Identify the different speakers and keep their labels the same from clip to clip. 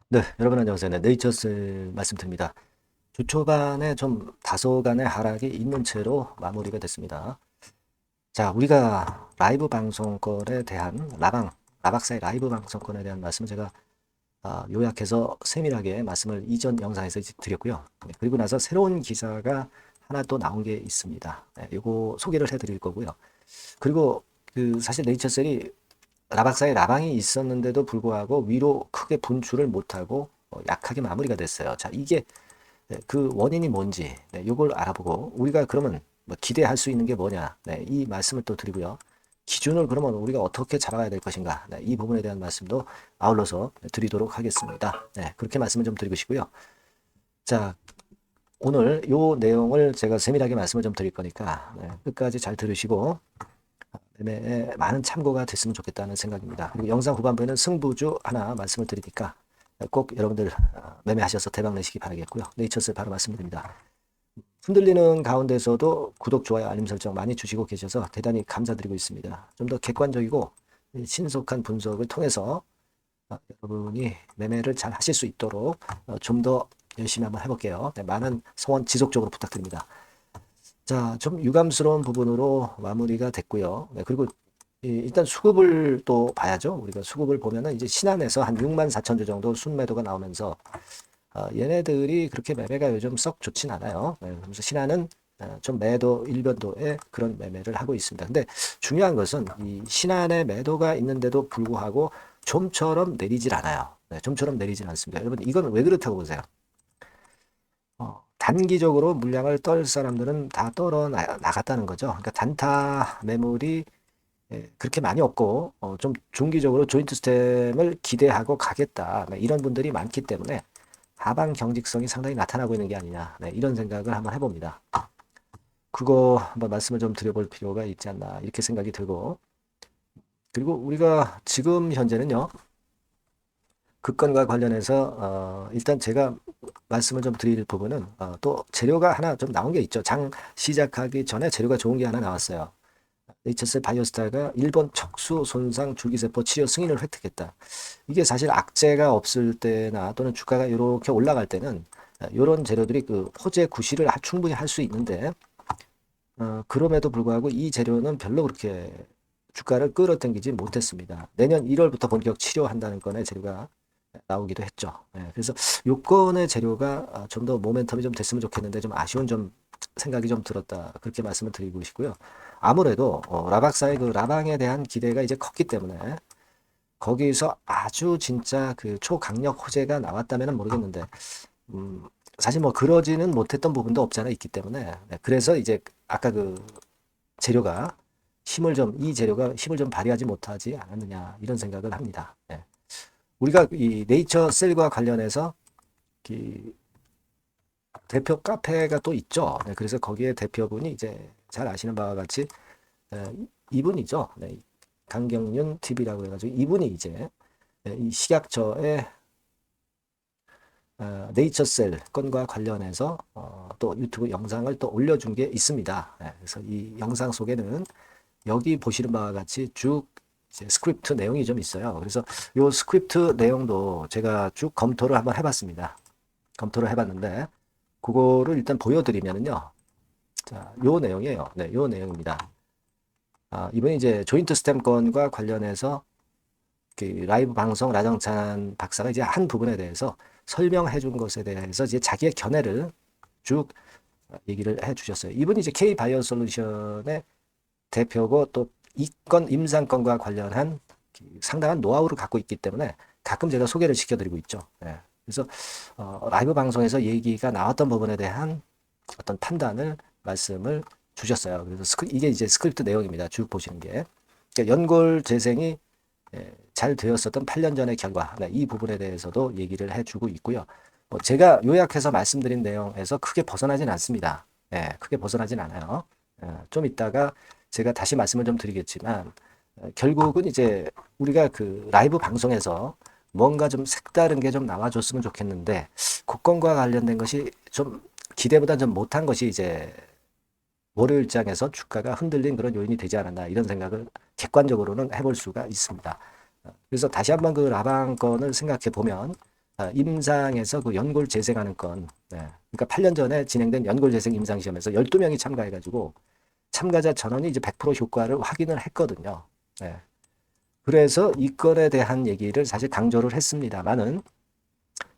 Speaker 1: 네, 여러분 안녕하세요. 네, 네이처스 말씀드립니다. 주 초반에 좀 다소간의 하락이 있는 채로 마무리가 됐습니다. 자, 우리가 라이브 방송권에 대한 라박사의 라이브 방송권에 대한 말씀을 제가 요약해서 세밀하게 말씀을 이전 영상에서 드렸고요. 네, 그리고 나서 새로운 기사가 하나 또 나온 게 있습니다. 네, 요거 소개를 해드릴 거고요. 그리고 그 사실 네이처셀이 라박사의 라방이 있었는데도 불구하고 위로 크게 분출을 못하고 약하게 마무리가 됐어요. 자, 이게 그 원인이 뭔지 이걸 알아보고 우리가 그러면 뭐 기대할 수 있는 게 뭐냐 이 말씀을 또 드리고요. 기준을 그러면 우리가 어떻게 잡아가야 될 것인가 이 부분에 대한 말씀도 아울러서 드리도록 하겠습니다. 그렇게 말씀을 좀 드리고 싶고요. 자, 오늘 요 내용을 제가 세밀하게 말씀을 좀 드릴 거니까 끝까지 잘 들으시고 매매에 많은 참고가 됐으면 좋겠다는 생각입니다. 그리고 영상 후반부에는 승부주 하나 말씀을 드리니까 꼭 여러분들 매매하셔서 대박 내시기 바라겠고요. 네이처스 바로 말씀드립니다. 흔들리는 가운데서도 구독, 좋아요, 알림 설정 많이 주시고 계셔서 대단히 감사드리고 있습니다. 좀 더 객관적이고 신속한 분석을 통해서 여러분이 매매를 잘 하실 수 있도록 좀 더 열심히 한번 해볼게요. 네, 많은 성원 지속적으로 부탁드립니다. 자, 좀 유감스러운 부분으로 마무리가 됐고요. 네, 그리고 일단 수급을 또 봐야죠. 우리가 수급을 보면은 이제 신한에서 한 6만 4천 주 정도 순매도가 나오면서 얘네들이 그렇게 매매가 요즘 썩 좋진 않아요. 네, 그래서 신한은 좀 매도 일변도의 그런 매매를 하고 있습니다. 근데 중요한 것은 이 신한의 매도가 있는데도 불구하고 좀처럼 내리질 않아요. 네, 좀처럼 내리질 않습니다. 여러분 이건 왜 그렇다고 보세요? 단기적으로 물량을 떨 사람들은 다 떨어 나갔다는 거죠. 그러니까 단타 매물이 그렇게 많이 없고 좀 중기적으로 조인트 스템을 기대하고 가겠다. 네, 이런 분들이 많기 때문에 하방 경직성이 상당히 나타나고 있는 게 아니냐. 네, 이런 생각을 한번 해봅니다. 그거 한번 말씀을 좀 드려볼 필요가 있지 않나 이렇게 생각이 들고 그리고 우리가 지금 현재는요. 그 건과 관련해서 일단 제가 말씀을 좀 드릴 부분은 또 재료가 하나 좀 나온 게 있죠. 장 시작하기 전에 재료가 좋은 게 하나 나왔어요. 네이처셀 바이오스타가 일본 척수 손상 줄기세포 치료 승인을 획득했다. 이게 사실 악재가 없을 때나 또는 주가가 이렇게 올라갈 때는 이런 재료들이 그 호재 구실을 충분히 할 수 있는데 그럼에도 불구하고 이 재료는 별로 그렇게 주가를 끌어당기지 못했습니다. 내년 1월부터 본격 치료한다는 건의 재료가 나오기도 했죠. 그래서 요건의 재료가 좀 더 모멘텀이 좀 됐으면 좋겠는데 좀 아쉬운 좀 생각이 좀 들었다. 그렇게 말씀을 드리고 싶고요. 아무래도 라박사의 그 라방에 대한 기대가 이제 컸기 때문에 거기서 아주 진짜 그 초강력 호재가 나왔다면 모르겠는데 음, 사실 뭐 그러지는 못했던 부분도 없잖아 있기 때문에 그래서 이제 아까 그 재료가 이 재료가 힘을 좀 발휘하지 못하지 않았느냐 이런 생각을 합니다. 우리가 이 네이처 셀과 관련해서 그 대표 카페가 또 있죠. 그래서 거기에 대표분이 이제 잘 아시는 바와 같이 이분이죠. 강경윤 TV라고 해가지고 이분이 이제 이 식약처의 네이처셀 건과 관련해서 또 유튜브 영상을 또 올려준 게 있습니다. 그래서 이 영상 속에는 여기 보시는 바와 같이 쭉 이제 스크립트 내용이 좀 있어요. 그래서 요 스크립트 내용도 제가 쭉 검토를 한번 해봤습니다. 검토를 해봤는데 그거를 일단 보여드리면은요. 자, 요 내용이에요. 네, 요 내용입니다. 이번에 이제 조인트 스템 건과 관련해서 그 라이브 방송 라정찬 박사가 이제 한 부분에 대해서 설명해 준 것에 대해서 이제 자기의 견해를 쭉 얘기를 해 주셨어요. 이분이 이제 K 바이오 솔루션의 대표고 또 이 건 임상건과 관련한 상당한 노하우를 갖고 있기 때문에 가끔 제가 소개를 시켜드리고 있죠. 그래서 라이브 방송에서 얘기가 나왔던 부분에 대한 어떤 판단을 말씀을 주셨어요. 그래서 이게 이제 스크립트 내용입니다. 쭉 보시는 게. 그러니까 연골 재생이 잘 되었었던 8년 전의 결과, 이 부분에 대해서도 얘기를 해주고 있고요. 제가 요약해서 말씀드린 내용에서 크게 벗어나진 않습니다. 크게 벗어나진 않아요. 좀 이따가 제가 다시 말씀을 좀 드리겠지만, 결국은 이제 우리가 그 라이브 방송에서 뭔가 좀 색다른 게 좀 나와줬으면 좋겠는데, 국건과 관련된 것이 좀 기대보다 좀 못한 것이 이제 월요일장에서 주가가 흔들린 그런 요인이 되지 않았나 이런 생각을 객관적으로는 해볼 수가 있습니다. 그래서 다시 한번 그 라방 건을 생각해 보면 임상에서 그 연골 재생하는 건, 네. 그러니까 8년 전에 진행된 연골 재생 임상 시험에서 12명이 참가해가지고 참가자 전원이 이제 100% 효과를 확인을 했거든요. 네. 그래서 이 건에 대한 얘기를 사실 강조를 했습니다만은,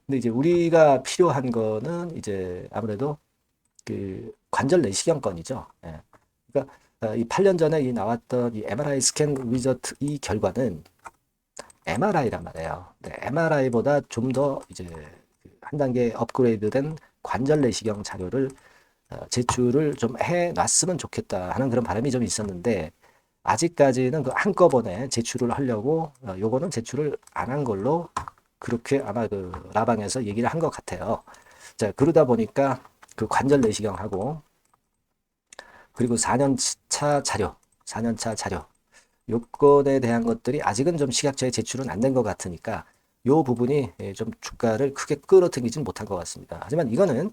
Speaker 1: 근데 이제 우리가 필요한 거는 이제 아무래도 그 관절 내시경 건이죠. 예. 그러니까 이 8년 전에 이 나왔던 이 MRI 스캔 리저트 이 결과는 MRI란 말이에요. MRI보다 좀 더 이제 한 단계 업그레이드된 관절 내시경 자료를 제출을 좀 해놨으면 좋겠다 하는 그런 바람이 좀 있었는데 아직까지는 그 한꺼번에 제출을 하려고 요거는 제출을 안 한 걸로 그렇게 아마 그 라방에서 얘기를 한 것 같아요. 자, 그러다 보니까 그 관절 내시경하고 그리고 4년차 자료, 4년차 자료 요건에 대한 것들이 아직은 좀 식약처에 제출은 안 된 것 같으니까 요 부분이 좀 주가를 크게 끌어당기진 못한 것 같습니다. 하지만 이거는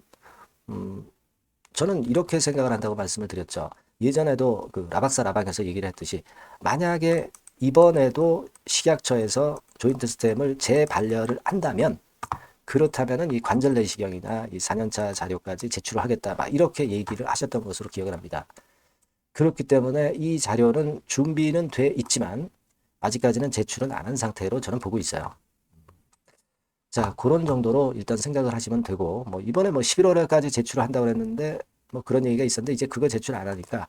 Speaker 1: 저는 이렇게 생각을 한다고 말씀을 드렸죠. 예전에도 그 라박사 라방에서 얘기를 했듯이 만약에 이번에도 식약처에서 조인트 스템을 재반려를 한다면 그렇다면은 이 관절 내시경이나 이 4년차 자료까지 제출을 하겠다. 막 이렇게 얘기를 하셨던 것으로 기억을 합니다. 그렇기 때문에 이 자료는 준비는 돼 있지만 아직까지는 제출은 안 한 상태로 저는 보고 있어요. 자, 그런 정도로 일단 생각을 하시면 되고, 뭐, 이번에 뭐 11월까지 제출을 한다고 그랬는데, 뭐 그런 얘기가 있었는데, 이제 그거 제출 안 하니까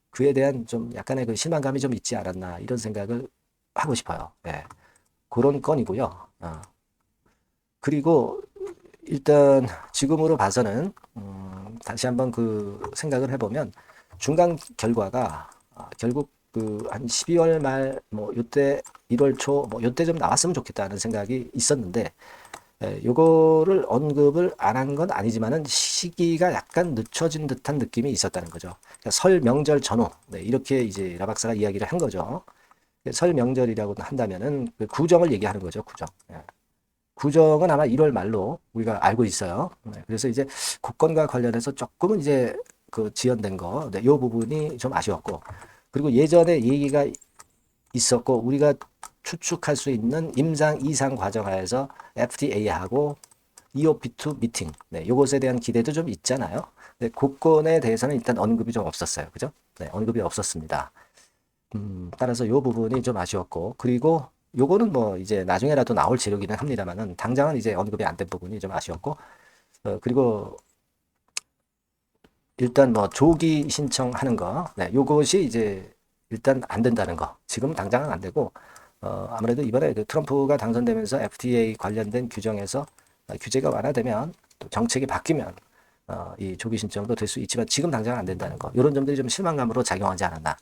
Speaker 1: 그에 대한 좀 약간의 그 실망감이 좀 있지 않았나, 이런 생각을 하고 싶어요. 예. 그런 건이고요. 그리고 일단 지금으로 봐서는, 다시 한번 그 생각을 해보면, 중간 결과가 결국 그 한 12월 말, 뭐, 요때 1월 초, 뭐, 요때 좀 나왔으면 좋겠다는 생각이 있었는데, 요거를 언급을 안 한 건 아니지만은 시기가 약간 늦춰진 듯한 느낌이 있었다는 거죠. 그러니까 설 명절 전후, 네, 이렇게 이제 라박사가 이야기를 한 거죠. 설 명절이라고 한다면은 그 구정을 얘기하는 거죠, 구정. 예. 구정은 아마 1월 말로 우리가 알고 있어요. 네, 그래서 이제 국건과 관련해서 조금은 이제 그 지연된 거, 네, 요 부분이 좀 아쉬웠고, 그리고 예전에 얘기가 있었고 우리가 추측할 수 있는 임상 이상 과정하에서 FDA하고 EOP2 미팅, 네, 요것에 대한 기대도 좀 있잖아요. 네, 그 건에 대해서는 일단 언급이 좀 없었어요. 그죠? 네, 언급이 없었습니다. 따라서 요 부분이 좀 아쉬웠고, 그리고 요거는 뭐 이제 나중에라도 나올 재료기는 합니다만은 당장은 이제 언급이 안 된 부분이 좀 아쉬웠고, 그리고 일단 뭐 조기 신청하는 거, 네, 요것이 이제 일단 안 된다는 거. 지금 당장은 안 되고, 아무래도 이번에 그 트럼프가 당선되면서 FDA 관련된 규정에서 규제가 완화되면 또 정책이 바뀌면 이 조기 신청도 될 수 있지만 지금 당장은 안 된다는 거. 이런 점들이 좀 실망감으로 작용하지 않았나.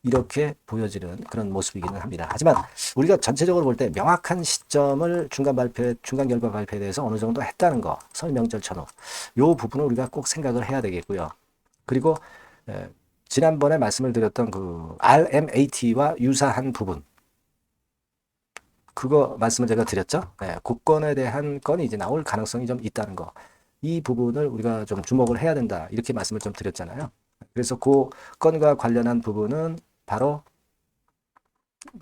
Speaker 1: 이렇게 보여지는 그런 모습이기는 합니다. 하지만 우리가 전체적으로 볼 때 명확한 시점을 중간 결과 발표에 대해서 어느 정도 했다는 거, 설 명절 전후. 요 부분을 우리가 꼭 생각을 해야 되겠고요. 그리고 지난번에 말씀을 드렸던 그 RMAT와 유사한 부분, 그거 말씀을 제가 드렸죠. 네, 국건에 대한 건이 이제 나올 가능성이 좀 있다는 거. 이 부분을 우리가 좀 주목을 해야 된다. 이렇게 말씀을 좀 드렸잖아요. 그래서 그 건과 관련한 부분은 바로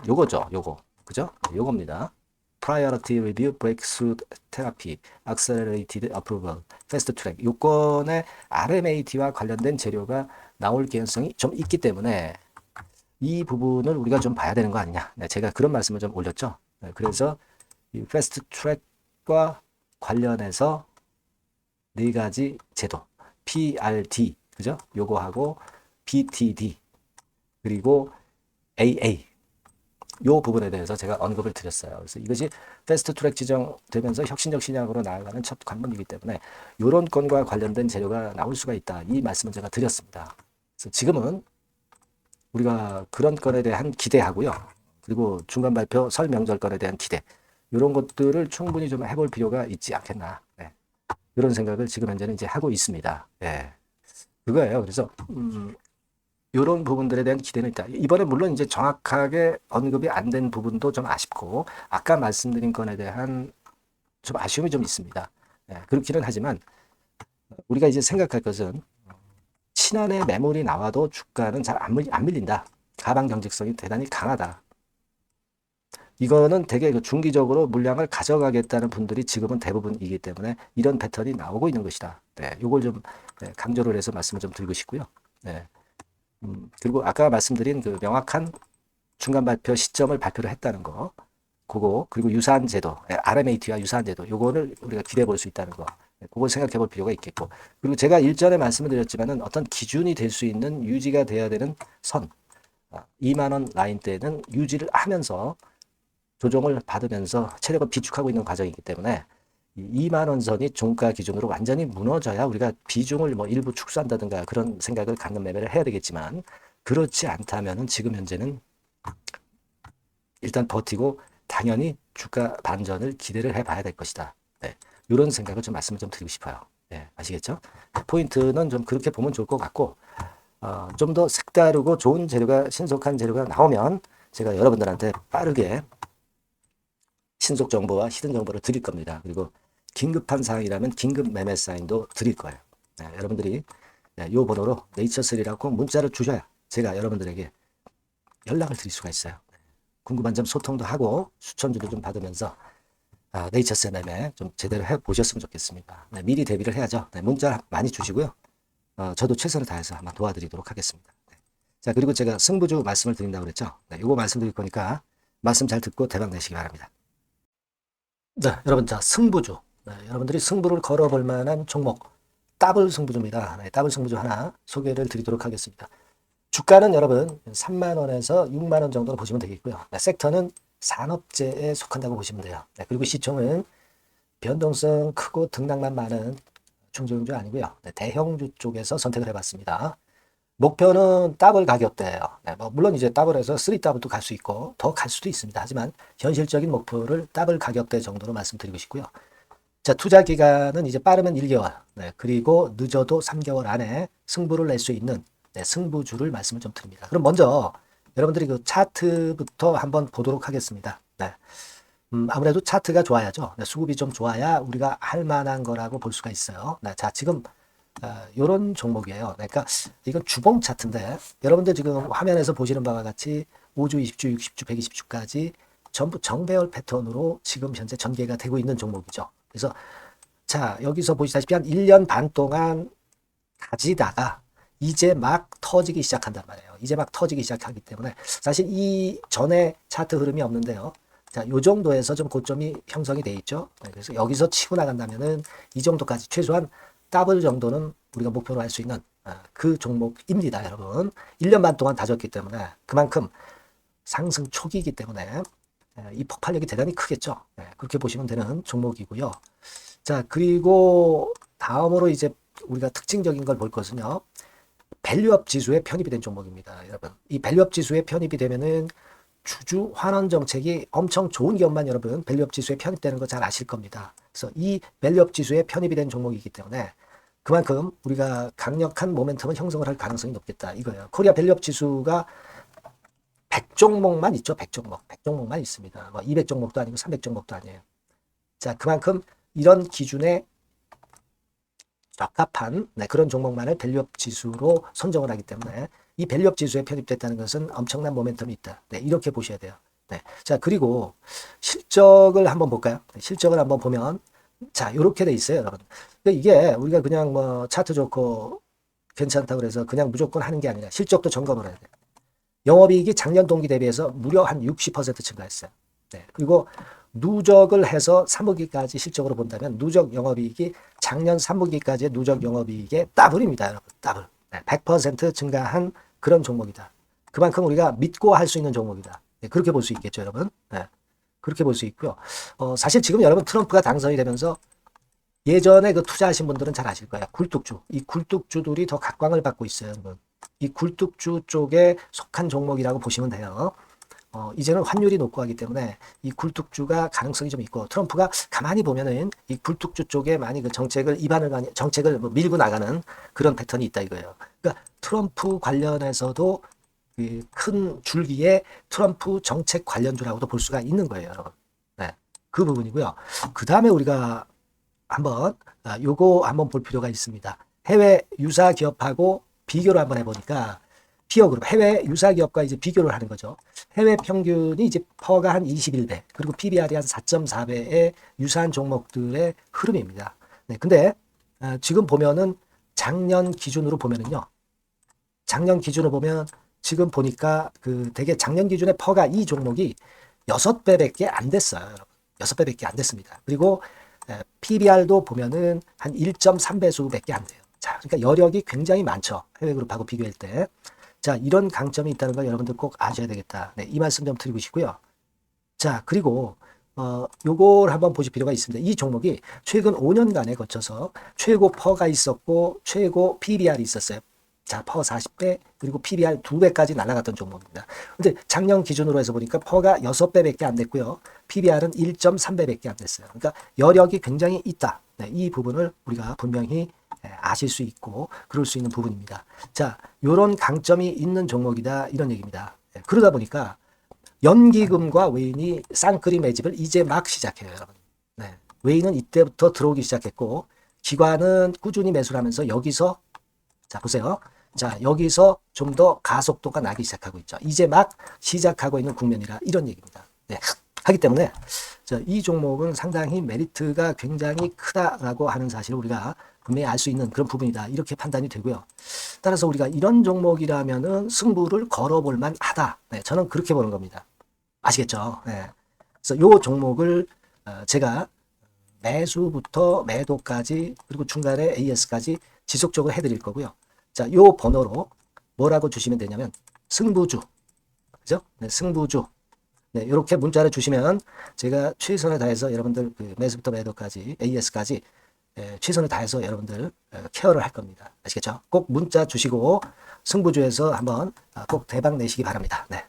Speaker 1: 요거죠. 요거. 그죠? 네, 요겁니다. Priority Review, Breakthrough Therapy, Accelerated Approval, Fast Track. 요건에 RMAT와 관련된 재료가 나올 개연성이 좀 있기 때문에 이 부분을 우리가 좀 봐야 되는 거 아니냐. 네, 제가 그런 말씀을 좀 올렸죠. 네, 그래서 이 패스트 트랙과 관련해서 네 가지 제도, PRD, 그죠? 요거하고 BTD, 그리고 AA, 요 부분에 대해서 제가 언급을 드렸어요. 그래서 이것이 패스트 트랙 지정되면서 혁신적 신약으로 나아가는 첫 관문이기 때문에 이런 건과 관련된 재료가 나올 수가 있다. 이 말씀을 제가 드렸습니다. 그래서 지금은 우리가 그런 건에 대한 기대하고요. 그리고 중간 발표 설 명절건에 대한 기대. 이런 것들을 충분히 좀 해볼 필요가 있지 않겠나. 네. 이런 생각을 지금 현재는 이제 하고 있습니다. 네. 그거예요. 그래서 이런 부분들에 대한 기대는 있다. 이번에 물론 이제 정확하게 언급이 안 된 부분도 좀 아쉽고 아까 말씀드린 건에 대한 좀 아쉬움이 좀 있습니다. 네. 그렇기는 하지만 우리가 이제 생각할 것은 신한의 매물이 나와도 주가는 잘 안 밀린다. 가방 경직성이 대단히 강하다. 이거는 되게 그 중기적으로 물량을 가져가겠다는 분들이 지금은 대부분이기 때문에 이런 패턴이 나오고 있는 것이다. 네, 요걸 좀 네, 강조를 해서 말씀을 좀 드리고 싶고요. 네. 그리고 아까 말씀드린 그 명확한 중간 발표 시점을 발표를 했다는 거, 그거, 그리고 유사한 제도, RMAT와 유사한 제도, 요거를 우리가 기대해 볼 수 있다는 거, 그걸 생각해 볼 필요가 있겠고, 그리고 제가 일전에 말씀을 드렸지만은 어떤 기준이 될 수 있는 유지가 돼야 되는 선, 2만 원 라인대는 유지를 하면서 조정을 받으면서 체력을 비축하고 있는 과정이기 때문에 2만 원 선이 종가 기준으로 완전히 무너져야 우리가 비중을 뭐 일부 축소한다든가 그런 생각을 갖는 매매를 해야 되겠지만 그렇지 않다면은 지금 현재는 일단 버티고 당연히 주가 반전을 기대를 해봐야 될 것이다. 네, 이런 생각을 좀 말씀을 좀 드리고 싶어요. 네, 아시겠죠? 포인트는 좀 그렇게 보면 좋을 것 같고 좀 더 색다르고 좋은 재료가 신속한 재료가 나오면 제가 여러분들한테 빠르게 신속 정보와 히든 정보를 드릴 겁니다. 그리고 긴급한 사항이라면 긴급 매매 사인도 드릴 거예요. 네, 여러분들이 이 번호로 네이처3라고 문자를 주셔야 제가 여러분들에게 연락을 드릴 수가 있어요. 궁금한 점 소통도 하고 추천주도 좀 받으면서 네이처스 매매 좀 제대로 해보셨으면 좋겠습니다. 네, 미리 대비를 해야죠. 네, 문자 많이 주시고요. 저도 최선을 다해서 한번 도와드리도록 하겠습니다. 네. 자, 그리고 제가 승부주 말씀을 드린다고 그랬죠. 네, 이거 말씀드릴 거니까 말씀 잘 듣고 대박 내시기 바랍니다. 네, 여러분, 자, 승부주. 네, 여러분들이 승부를 걸어볼 만한 종목, 더블 승부주입니다. 네, 더블 승부주 하나 소개를 드리도록 하겠습니다. 주가는 여러분 3만 원에서 6만 원 정도로 보시면 되겠고요. 네, 섹터는 산업재에 속한다고 보시면 돼요. 네, 그리고 시총은 변동성 크고 등락만 많은 중소형주 아니고요. 네, 대형주 쪽에서 선택을 해봤습니다. 목표는 더블 가격대예요. 네, 뭐 물론 이제 더블에서 3더블도 갈 수 있고 더 갈 수도 있습니다. 하지만 현실적인 목표를 더블 가격대 정도로 말씀드리고 싶고요. 자, 투자 기간은 이제 빠르면 1개월, 네, 그리고 늦어도 3개월 안에 승부를 낼 수 있는 네, 승부주를 말씀을 좀 드립니다. 그럼 먼저 여러분들이 그 차트부터 한번 보도록 하겠습니다. 네. 아무래도 차트가 좋아야죠. 네, 수급이 좀 좋아야 우리가 할 만한 거라고 볼 수가 있어요. 네, 자, 지금 요런 종목이에요. 그러니까 이건 주봉 차트인데 여러분들 지금 화면에서 보시는 바와 같이 5주, 20주, 60주, 120주까지 전부 정배열 패턴으로 지금 현재 전개가 되고 있는 종목이죠. 그래서 자, 여기서 보시다시피 한 1년 반 동안 가지다가 이제 막 터지기 시작한단 말이에요. 이제 막 터지기 시작하기 때문에 사실 이 전에 차트 흐름이 없는데요. 자, 요 정도에서 좀 고점이 형성이 돼 있죠. 네, 그래서 여기서 치고 나간다면은 이 정도까지 최소한 더블 정도는 우리가 목표로 할 수 있는 그 종목입니다, 여러분. 1년 반 동안 다졌기 때문에 그만큼 상승 초기이기 때문에 이 폭발력이 대단히 크겠죠. 네, 그렇게 보시면 되는 종목이고요. 자, 그리고 다음으로 이제 우리가 특징적인 걸 볼 것은요. 밸류업 지수에 편입이 된 종목입니다, 여러분. 이 밸류업 지수에 편입이 되면은 주주 환원 정책이 엄청 좋은 기업만 여러분 밸류업 지수에 편입되는 거 잘 아실 겁니다. 그래서 이 밸류업 지수에 편입이 된 종목이기 때문에 그만큼 우리가 강력한 모멘텀을 형성을 할 가능성이 높겠다 이거예요. 코리아 밸류업 지수가 100종목만 있죠. 100종목. 100종목만 있습니다. 뭐 200종목도 아니고 300종목도 아니에요. 자, 그만큼 이런 기준에 적합한 그런 종목만을 밸류업 지수로 선정을 하기 때문에 이 밸류업 지수에 편입됐다는 것은 엄청난 모멘텀이 있다. 네, 이렇게 보셔야 돼요. 네. 자, 그리고 실적을 한번 볼까요? 네, 실적을 한번 보면 자, 이렇게 돼 있어요, 여러분. 근데 이게 우리가 그냥 뭐 차트 좋고 괜찮다 그래서 그냥 무조건 하는 게 아니라 실적도 점검을 해야 돼요. 영업이익이 작년 동기 대비해서 무려 한 60% 증가했어요. 네. 그리고 누적을 해서 3분기까지 실적으로 본다면 누적 영업이익이 작년 3분기까지의 누적 영업이익의 더블입니다, 여러분. 더블. 네, 100% 증가한 그런 종목이다. 그만큼 우리가 믿고 할 수 있는 종목이다. 네, 그렇게 볼 수 있겠죠, 여러분. 네, 그렇게 볼 수 있고요. 사실 지금 여러분 트럼프가 당선이 되면서 예전에 그 투자하신 분들은 잘 아실 거예요. 굴뚝주. 이 굴뚝주들이 더 각광을 받고 있어요, 여러분. 이 굴뚝주 쪽에 속한 종목이라고 보시면 돼요. 이제는 환율이 높고 하기 때문에 이 굴뚝주가 가능성이 좀 있고 트럼프가 가만히 보면은 이 굴뚝주 쪽에 많이 그 정책을 뭐 밀고 나가는 그런 패턴이 있다 이거예요. 그러니까 트럼프 관련해서도 큰 줄기에 트럼프 정책 관련주라고도 볼 수가 있는 거예요, 여러분. 네, 그 부분이고요. 그 다음에 우리가 한번 요거 한번 볼 필요가 있습니다. 해외 유사 기업하고 비교를 한번 해보니까 피어 그룹, 해외 유사 기업과 이제 비교를 하는 거죠. 해외 평균이 이제 퍼가 한 21배, 그리고 PBR이 한 4.4배의 유사한 종목들의 흐름입니다. 네, 근데 지금 보면은 작년 기준으로 보면은요. 작년 기준으로 보면 지금 보니까 그 되게 작년 기준에 퍼가 이 종목이 6배밖에 안 됐어요, 여러분. 6배밖에 안 됐습니다. 그리고 PBR도 보면은 한 1.3배수밖에 안 돼요. 자, 그러니까 여력이 굉장히 많죠. 해외 그룹하고 비교할 때. 자, 이런 강점이 있다는 걸 여러분들 꼭 아셔야 되겠다. 네, 이 말씀 좀 드리고 싶고요. 자, 그리고 요걸 한번 보실 필요가 있습니다. 이 종목이 최근 5년간에 거쳐서 최고 퍼가 있었고 최고 PBR이 있었어요. 자, 퍼 40배 그리고 PBR 2배까지 날아갔던 종목입니다. 근데 작년 기준으로 해서 보니까 퍼가 6배밖에 안 됐고요. PBR은 1.3배밖에 안 됐어요. 그러니까 여력이 굉장히 있다. 네, 이 부분을 우리가 분명히 아실 수 있고 그럴 수 있는 부분입니다. 자, 요런 강점이 있는 종목이다 이런 얘기입니다. 그러다 보니까 연기금과 외인이 쌍끌이 매집을 이제 막 시작해요, 여러분. 네, 외인은 이때부터 들어오기 시작했고 기관은 꾸준히 매수를 하면서 여기서 자 보세요. 자, 여기서 좀 더 가속도가 나기 시작하고 있죠. 이제 막 시작하고 있는 국면이라 이런 얘기입니다. 네, 하기 때문에 이 종목은 상당히 메리트가 굉장히 크다라고 하는 사실을 우리가 분명히 알 수 있는 그런 부분이다. 이렇게 판단이 되고요. 따라서 우리가 이런 종목이라면은 승부를 걸어볼 만하다. 네, 저는 그렇게 보는 겁니다. 아시겠죠? 네. 그래서 이 종목을 제가 매수부터 매도까지 그리고 중간에 AS까지 지속적으로 해드릴 거고요. 자, 이 번호로 뭐라고 주시면 되냐면 승부주, 그죠? 네, 승부주. 네, 이렇게 문자를 주시면 제가 최선을 다해서 여러분들 그 매수부터 매도까지 AS까지 최선을 다해서 여러분들 케어를 할 겁니다. 아시겠죠? 꼭 문자 주시고 승부주에서 한번 꼭 대박 내시기 바랍니다. 네.